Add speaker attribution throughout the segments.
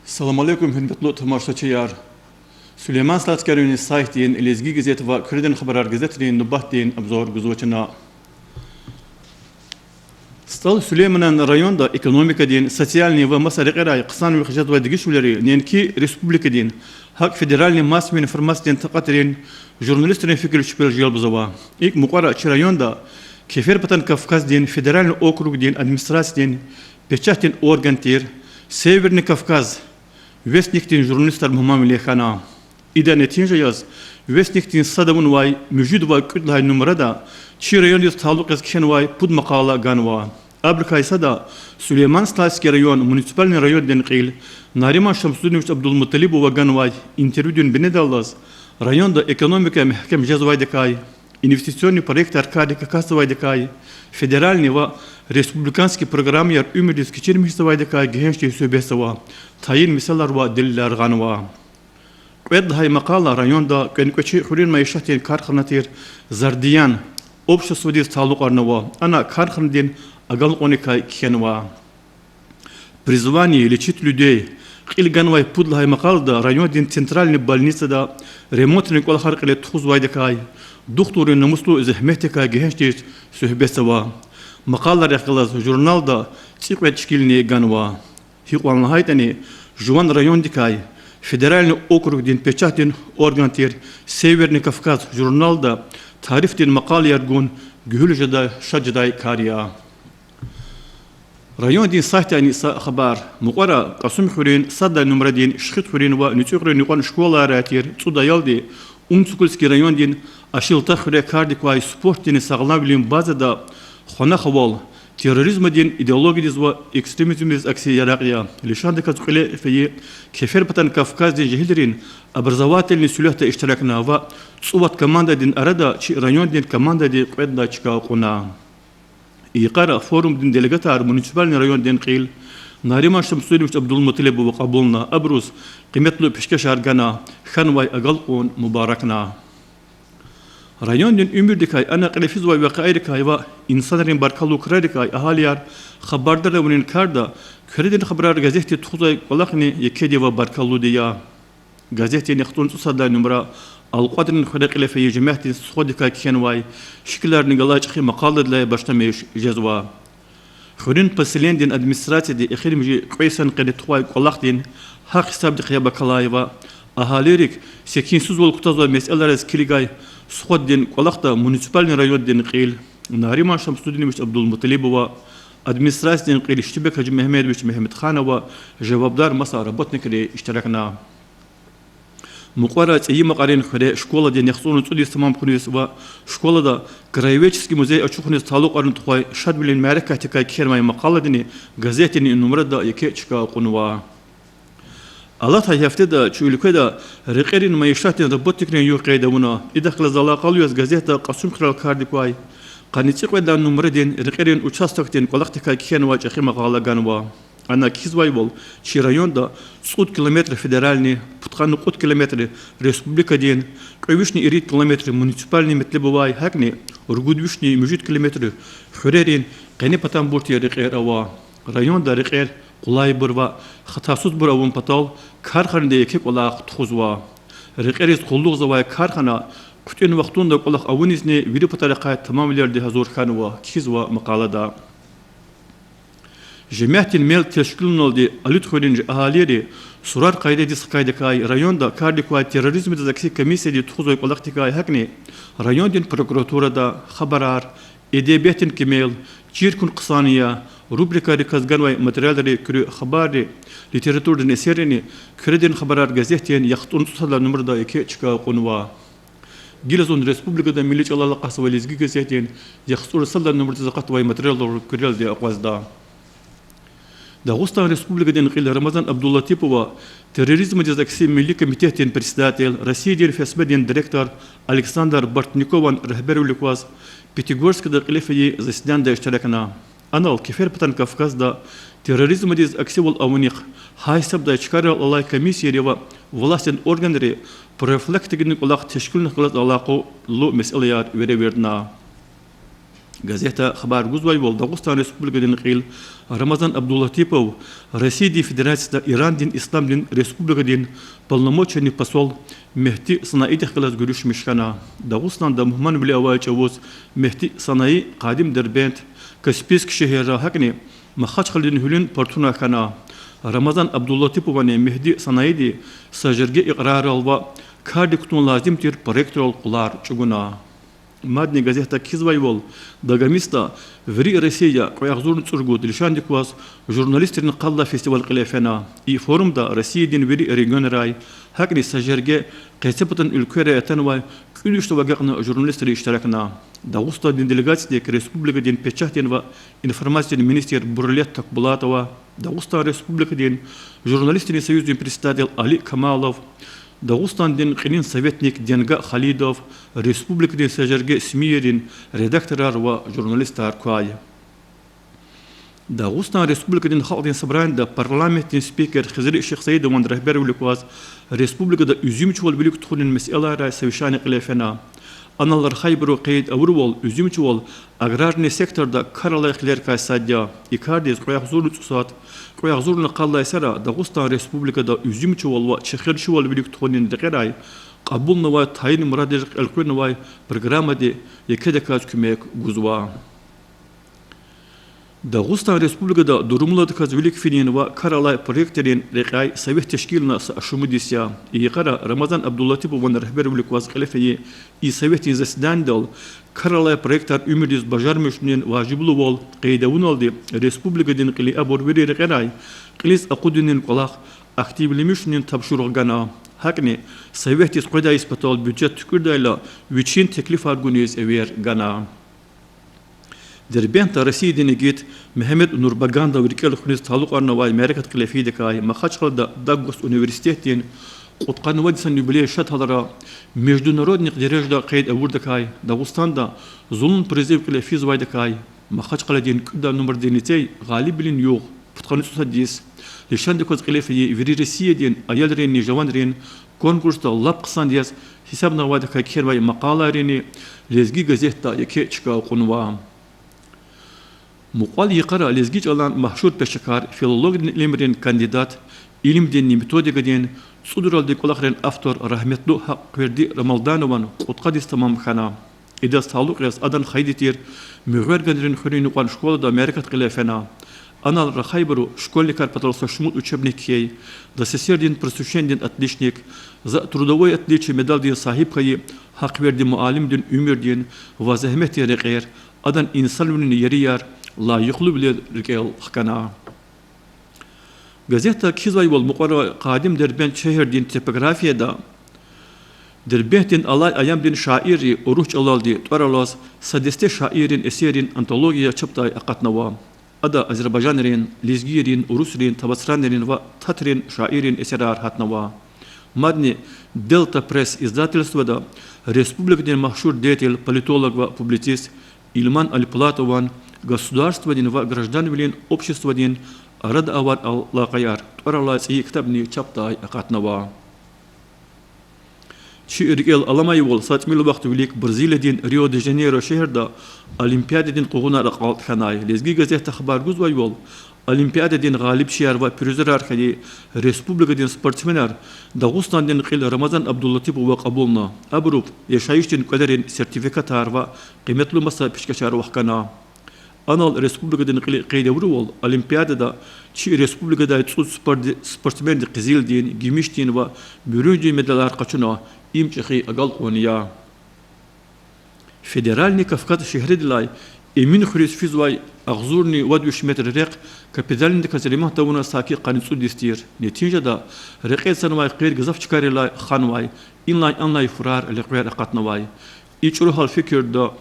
Speaker 1: السلام عليكم hörmetli tamaşaçılar. Süleyman Slatskar'ın saytın Elizgi gazete ve Kürden Haberar gazetinin nubahtin abzor güzoçuna. Stal Süleyman'ın rayonda ekonomika din, sosyalni ve masarıqara qısan ve xijat ve digişuları nenki respublika din, hak federalni masmin informasiyon taqatrin jurnalistlerin fikir şüphel jelbuzava. İlk muqara rayonda kefer patan Kafkas din, federalni okrug din, administrasiyon din, peçatin organtir, Severni Kafkaz, Westniktin jurnalistler muhamele khana. İda netince yaz, Westniktin sadamun vay, mevcut vay kütlahay numarada, çi rayon yaz taluk yaz kişen vay, pud makala ganva. Abrikaysa da, Süleyman Slaski rayon, municipalni rayon den qil, Nariman Şamsuddinoviç Abdülmuttalib ve ganvay, intervüdün benedallaz, rayonda ekonomika mehkem jazvay dekay, investisyonni projektar kadika kasvay dekay, federalni ve Respublikanski program yer ümidis keçirmiş savaydıka gençliği söbesava, tayin misallar ve diller ganva. Qed hay maqala rayonda kenkoçi xurin maişatin karxanatir zardiyan обществодир талуqarnava ana karxandin agal qonika kenwa. Призвание лечить людей. Qilganvay pudlay maqalda rayondin centralni больницада ремонтный qol xarqile tuzvaydakay. Doktorun namuslu zahmetika gençliği söbesava. Maqallar yaqılaz jurnalda çıqvet çikilni ganwa. Hiqwanla haytani Juvan rayon dikay federalni okrug din peçatin organtir Severni Kafkas jurnalda tarif din maqal yargun gülüjada şajday kariya. Rayon din sahtani xabar muqara qasum xurin sadda numara din şıqit xurin ve nütüqrin yuqan şkola ratir tsudayaldi Umtsukulski rayon din aşılta xure kardikway sport din sağlamlığın bazada xona xaval терроризм din ideologiyaz ve ekstremizmiz aksi yaraqya lişanda kazqile fi kefer patan Kafkaz din jehilrin образовательный сюлехта iştirakna ve tsuvat komanda din arada çi rayon din komanda din qedda çıka quna iqara forum din delegatar municipal rayon din qil Nariman Şamsuddinoviç Abdülmuttalib ve qabulna abruz qimetli peşkeşar gana xanvay agalqun mubarakna Rayon din ümürdikay ana qelefiz ve vaqairikay ve insanların barkalu kredikay ahaliyar xabardar unin karda kredin xabrar gazete tuğzay qalaqni yekedi ve barkalu diya gazete nextun susada numara alqadrin xredikle fi jemahtin sodikay kenvay şiklarni galachqi maqaladla baştameş jazwa Xurin pasilendin administratsiyada ikhirmji qaysan qeditway qalaqdin haq hesabdi qiyaba kalayva ahalirik sekinsuz ol kutazwa meseleler skiligay Suqaddin qalaqda municipalni rayon din qil Nariman Şamsuddinoviç Abdülmuttalib ve administrasiyon qil iştibek Hacı Mehmedovich Mehmedxan ve cevabdar masa rabotnikri iştirakna Muqara tsayi maqarin xure şkola din yaxsunu tsudi tamam kunis ve şkolada Krayeveçski muzey açuqnis taluqarın tuqay şad bilen marakatika kermay maqaladini gazetini numarada yeke çıka qunwa Allah haftada şu ülkede rıqerin maişatin robotikren yuqayda buna idaqla zalaqalıyız gazete qasum kral kardikway qaniçiq ve dan numaraden rıqerin uçastakten qalaqtika kenwa çaqi maqala ganwa ana kizvay bol çi rayonda 100 kilometre federalni putqan 100 kilometre respublika din qövüşni irit kilometre municipalni metlebovay hakni urgudvüşni 100 kilometre xurerin qani patan burti rıqerawa rayonda rıqer Qulay bir ve xatasuz bir avun patal karxanada yekek olaq tuxuzwa rıqeris qulluq zavay karxana kütün vaqtunda qulaq avunisni viri pataraqa tamamlardi hazur xanwa kizwa maqalada Jemahtin mel teşkilin oldu alit xolinci ahaliyeri surar qaydedi sqaydakay rayonda kardikwa terrorizmi dazaki komisiyadi tuxuzoy qulaq tikay hakni rayondin prokuraturada xabarar edebiyatin kemel çirkun qısaniya rubrikari kazgan ve materyalleri kürü xabari literaturdin eserini kredin xabarar gazeteyen yaxtun tutarlar numarada eke çıka qunwa Gilazon Respublikada Milli Çalarlı Qası ve Lizgi gazeteyen yaxtur sallar numarada zaqat ve materyalleri küreldi aqvazda Dağıstan Respublikadan qil Ramazan Abdullatipova terrorizm cezakisi Milli Komitetin председатель Россия FSB direktor Alexander Bartnikovan rehberlikvaz Пятигорскada qilefeyi zasidanda iştirakna Anal kefer patan Kafkazda terrorizm diz aksivol avnik haysabda çıkarıl alay komisyeri ve властен organları profilaktikini olaq teşkilini qılat alaqo lu meseleyar vereverna газета «Хабар Гузвайвол» Дагустан Республика дин қил Рамазан Абдуллатипов Российской Федерации Иран дин Ислам дин Республика дин полномоченный посол Мехти Санаи тахкалас гурюш мешкана Дагустан да Мухман бли авайч авоз Мехти Санаи قادم دربنت Каспийск шехера хакни махач халдин хулин портуна кана Рамазан Абдуллатипов ване Мехти Санаи ди сажерге иqrar алва карди кутун лазим тир проектор кулар чугуна Мадни газета Кизвайвол Дагамиста Ври Россия Коягзурн Цургут Лишандиквас журналистерин Қалла фестиваль Қилефена и форумда Россия дин Ври регион рай Хакни сажерге Қесепатан Үлкере Этенвай Күлішті вагақны журналистері иштаракна Дагуста дин делегация Республика дин Печахтенва информация министр Бурлет Такбулатова Дагуста Республика дин журналистерин союз дин представитель Али Камалов Дагустан дин қилин советник Денга Халидов, Республика дин сажерге Смирин, редакторар ва журналистар куай. Дагустан Республика дин халк дин собрание парламент дин спикер Хизри Шейх Саидов ван рахбер уликваз, Республика да үзимчвол билик тхулин мес'алара савишани қилефена. Аналар хайбру қейд авурвол, үзимчвол, аграрный секторда каралай хлерка садя, и кардиз қояхзурны цусат, қояхзурны қаллай сара, Дагустан Республика да үзимчвол ва чехерчвол билик тхулин декерай, қабулны ва тайны мұрадежік әлкуйны вай программа де екедеказ күмек гузва. Дагустан Республикада дурумладыказ велик фининова каралай проектерин рекай совет тешкилна ашумудисия и кара Рамазан Абдуллатипов ван рахбер великваз калефе и совет заседандал каралай проектар умирдис бажармешнен важиблу вол кайдауналди республикадин кили аборвери рекай килис акудинин колах активлемешнен табшургана хакни совет искода испатал бюджет түкүрдайла вичин теклиф аргунез эвер гана دربنت Россия денегит Мехмед Нурбаганда وركال خنيز تعلق أرنواي ماركة كلافيدة كاي ما خدش خلدا داغوس университетين قطقان وادسن يبلي شات هذا международный درجة قيد أورد كاي داغوستان دا ظلم بريزيف كلافيز وايد كاي ما خدش خلدين كدا نمبر دينتي غالب لين يوغ بتقان سديس لشان دكوز كلافي فري روسيا دين أيال رين جوان رين كونكورس دا لاب قصان دياس حسابنا وايد كاي كير واي مقالة ريني لزجي غازيتا يكي تشكا قنوا مقال يقرأ لزجيج ألان محشور بشكار فيلولوج لمرين كانديدات علم دين ميثوديك دين صدر الدي كلاخرين أفتر رحمة له حق وردي رمضانوان قدقدس تمام خنا إذا استعلق يس أدن خيدتير مغير قدرين خرين وقان شكولة دا أمريكا قلافنا أنا الرخايبرو شكولي كار بطلسة شمود учебники دا سيسير دين برسوشين دين أتليشنيك за трудовой отличие медаль дин صاحب خي حق وردي معالم دين عمر دين وزهمت يرغير أدن إنسان من يريار لا يخلو بالرجال حكنا. غازيتا كيزاي والمقرر قادم دربين شهر دين تيبوغرافيا دا دربين دين الله أيام دين شاعري وروح الله دي تورلاس سادستي شاعرين اسيرين أنتولوجيا شبتاي أقاتنوا أدا أذربيجانرين ليزجيرين وروسرين تبصرانرين وتاترين شاعرين اسيرار هاتنوا مادني دلتا بريس издательство да республика дин махшур деятель политолог ва публицист Ильман Аль-Платован государство дин ва граждан вилин общество дин рад авад ал-лакаяр торалас и китабни чаптай акатнава чи иргел аламай вол сатмил вақт вилик Бразилия дин Рио де Жанейро шехерда олимпиада дин кугуна рақалт ханай лезги газета хабар гузвай вол олимпиада дин галиб шиар ва призер архади республика дин спортсменар Дагустан дин қил Рамазан Абдуллатипов ва қабулна абруп яшайштин кадерин сертификатар ва қиметлу маса пешкашар вахкана Анал республика дин қида вол олимпиада да чи республика да спортсмен қизил дин гимиш дин ва бюрюнди медалар қачуна им чехи агал қония федеральный Кавказ шехридилай Эмин хрис физвай أغزورني ودوش متر رق كبدالين دكازلمه تونا ساكي قانسو ديستير نتيجة دا رقية سنواي قير جزاف شكاري لا خانواي إن لاي أن لاي فرار لقير أقاتنواي يشرو هالفكر دا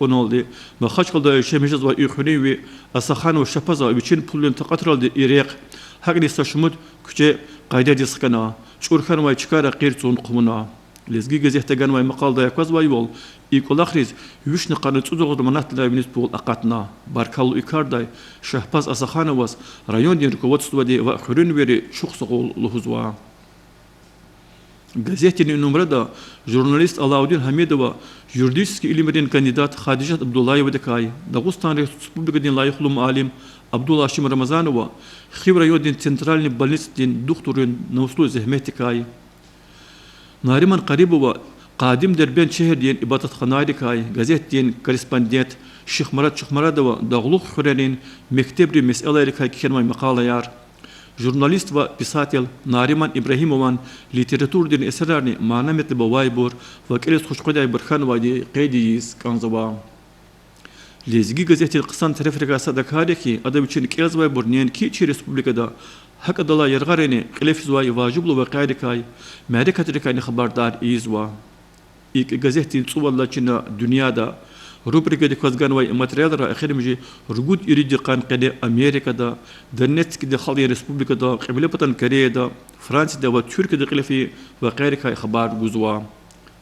Speaker 1: قنال دي ما خش قل دا شمجز ويخوني وي أسخان وشفزا ويشين بولين تقطرال دي إيريق هاك نستشمد كجي قايدة دي سكنا شور خانواي شكاري قير تون قمنا لزجي جزيت جانواي مقال دا يكواز وايول يقول آخرز وش نقارن تزوج منات لا بالنسبة لأقاتنا باركالو إكارداي شهباز أسخانة واس ريون دين ركوات سودي وآخرين بيري شخص قول لهزوا Gazetenin numarada jurnalist Alaudin Hamidova, juridiski ilimlerin kandidat Khadijat Abdullayeva dekay, Dağıstan Respublikadin layıqlum alim Abdullah Hashim Ramazanova, Xivra yodin Centralni Balnistin doktorun Navslu Zehmet dekay. Nariman Qaribova, Qadim Derben şehir diyen ibadatxana dekay, gazet diyen korespondent Şeyh Murat Şıhmaradova, Dağlık Xurenin mektebri mesele dekay kermay makalayar. Jurnalist ve pisatel Nariman İbrahimovan literatür din eserlerini manametli bavaybur ve keles hoşkoday Burhan vadi qeydiyiz kanzava. Lezgi gazetel kısan terefrikasa da kare ki adam için keles vaybur niyen ki içi Respublikada hak adala yargareni qelefiz vay vaciblu ve qaydikay merekatrikayni habardar izva. İlk gazetin tsuvalla çina dünyada rubrika dikazgan ve materyallara akhirimici rugud iridi kan qede Amerika'da, Donetsk'de Xalq Respublika'da, Qiblepatan Kore'da, Fransa'da ve Türkiye'de qelefi ve qayrikay haber guzwa.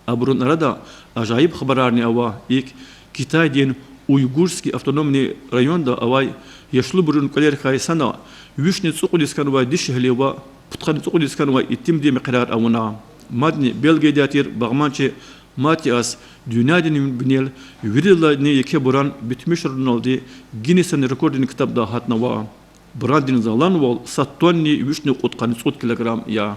Speaker 1: Abrun arada acayip haberarni ava ilk Kitay diyen Uygurski avtonomni rayonda avay yaşlı burun qayrikay sana Vishni tsuquliskan ve dişhli ve putkan tsuquliskan ve itim diye miqrar avuna. Madni Belgedatir Bağmançı Matias dünyanın binel virilla ne yeke buran bitmiş Ronaldi Guinness'in rekordini kitapta hatnava. Brandin zalan vol sattonni vişne qutqan 30 kilogram ya.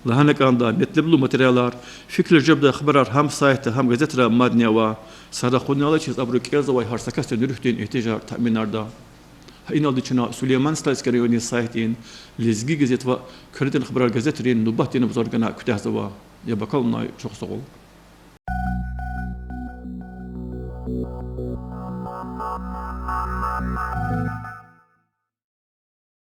Speaker 1: Lahanak anda metleblu materyalar fikir cebde haberar ham sayte ham gazetera madniya sada qonyalar çiz abru keza ve harsakas nürühtin ihtijar ta'minarda. İnaldı çına Süleyman Slayskarioni saytin lezgi gazet ve kırıtın haberar gazeterin nubahtini buzargana kütahzava. Ya bakalım çok sağ ol.